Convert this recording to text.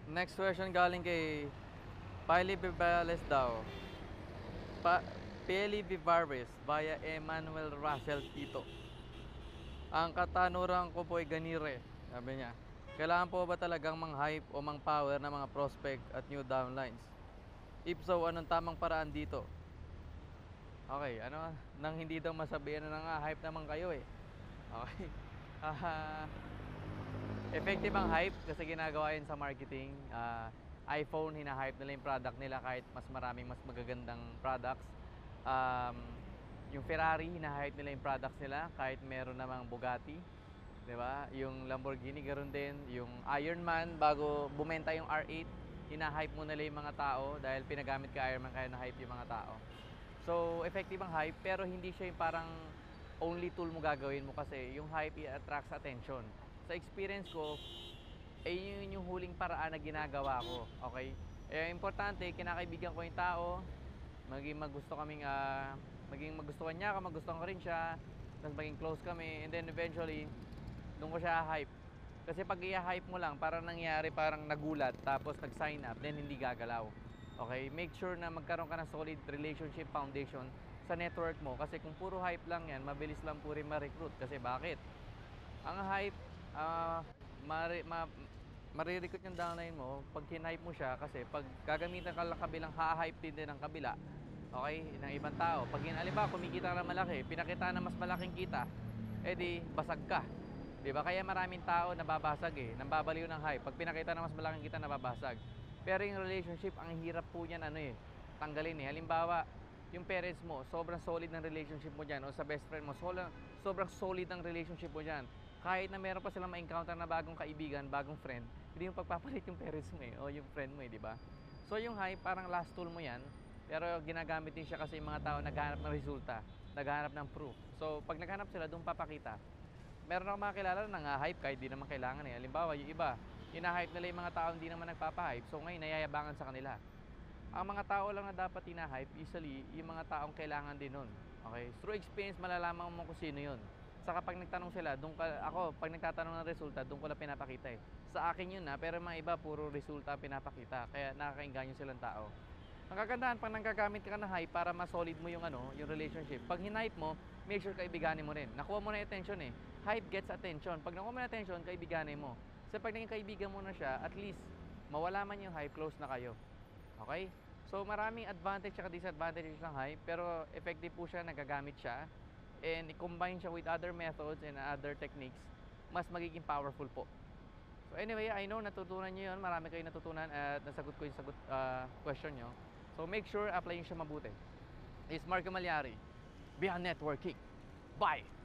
Next question galing kay Piley Vivales daw. Pa Peli Vivares via Emmanuel Russell Tito. Ang katanuran ko po ay ganire, sabi niya. Kailangan po ba talagang mang-hype o mang-power ng mga prospect at new downlines? If so, anong tamang paraan dito? Okay, ano, nang hindi daw masabihan na nga, hype naman kayo eh. Okay. Ah, effective ang hype kasi ginagawa yun sa marketing. iPhone, hina-hype nila yung product nila kahit mas maraming mas magagandang products. Um, yung Ferrari, hina-hype nila yung products nila kahit meron namang Bugatti. 'Di ba? Yung Lamborghini ganoon din, yung Iron Man bago bumenta yung R8, hina-hype mo nila yung mga tao dahil pinagamit ka Iron Man kaya na-hype yung mga tao. So, effective ang hype pero hindi siya yung parang only tool mo gagawin mo kasi yung hype i-attracts attention. Sa experience ko, yun yung huling paraan na ginagawa ko, okay? Importante, kinakaibigan ko yung tao, maging magustuhan niya ako, magustuhan ko rin siya, tapos maging close kami, and then eventually, doon ko siya hype. Kasi pag i-hype mo lang, parang nangyari, parang nagulat, tapos nag-sign up, then hindi gagalaw. Okay? Make sure na magkaroon ka ng solid relationship foundation sa network mo. Kasi kung puro hype lang yan, mabilis lang po rin ma-recruit. Kasi bakit? Ang hype, ah, mare, ma, marirecruit yung downline mo pag kinhype mo siya kasi pag gagamitan ka lang kabilang ha-hype din ng kabila, okay, ng ibang tao. Pag halimbawa kumikita ka ng malaki, pinakita na mas malaking kita, edi basag ka. 'Di ba? Kaya maraming tao nababasag nambabaliw ng hype. Pag pinakita na mas malaking kita, nababasag. Pero yung relationship, ang hirap po niyan tanggalin Halimbawa, yung parents mo, sobrang solid ng relationship mo diyan o sa best friend mo, sobrang solid ng relationship mo diyan. Kahit na meron pa silang ma-encounter na bagong kaibigan, bagong friend, hindi mo pagpapalit yung parents mo o yung friend mo di ba? So yung hype, parang last tool mo yan, pero ginagamit din siya kasi yung mga tao naghahanap ng resulta, naghahanap ng proof. So pag naghanap sila, doon papakita. Meron akong makakilala na nga-hype kahit di naman kailangan Halimbawa, yung iba, hina-hype nila yung mga tao hindi naman nagpapa-hype. So ngayon, nayayabangan sa kanila. Ang mga tao lang na dapat hina-hype, usually, yung mga taong kailangan din nun. Okay? Through experience, malalaman mo kung sino yun. Saka pag nagtanong sila, pag nagtatanong ng resulta, doon ko lang pinapakita Sa akin yun pero mga iba, puro resulta pinapakita. Kaya nakakainganyo silang tao. Ang kagandahan, pag nanggagamit ka ng hype para ma-solid mo yung relationship. Pag hinipe mo, make sure kaibiganin mo rin. Nakuha mo na yung attention Hype gets attention. Pag nakuha mo na attention, kaibiganin mo. Kasi pag naging kaibigan mo na siya, at least, mawala man yung hype, close na kayo. Okay? So, maraming advantage at disadvantages ng hype, pero effective po siya, nagagamit siya. And i-combine siya with other methods and other techniques, mas magiging powerful po. So anyway, I know natutunan nyo yun. Marami kayong natutunan at nasagot ko yung question nyo. So make sure apply nyo siya mabuti. Is Marco Malyari, Beyond Networking. Bye!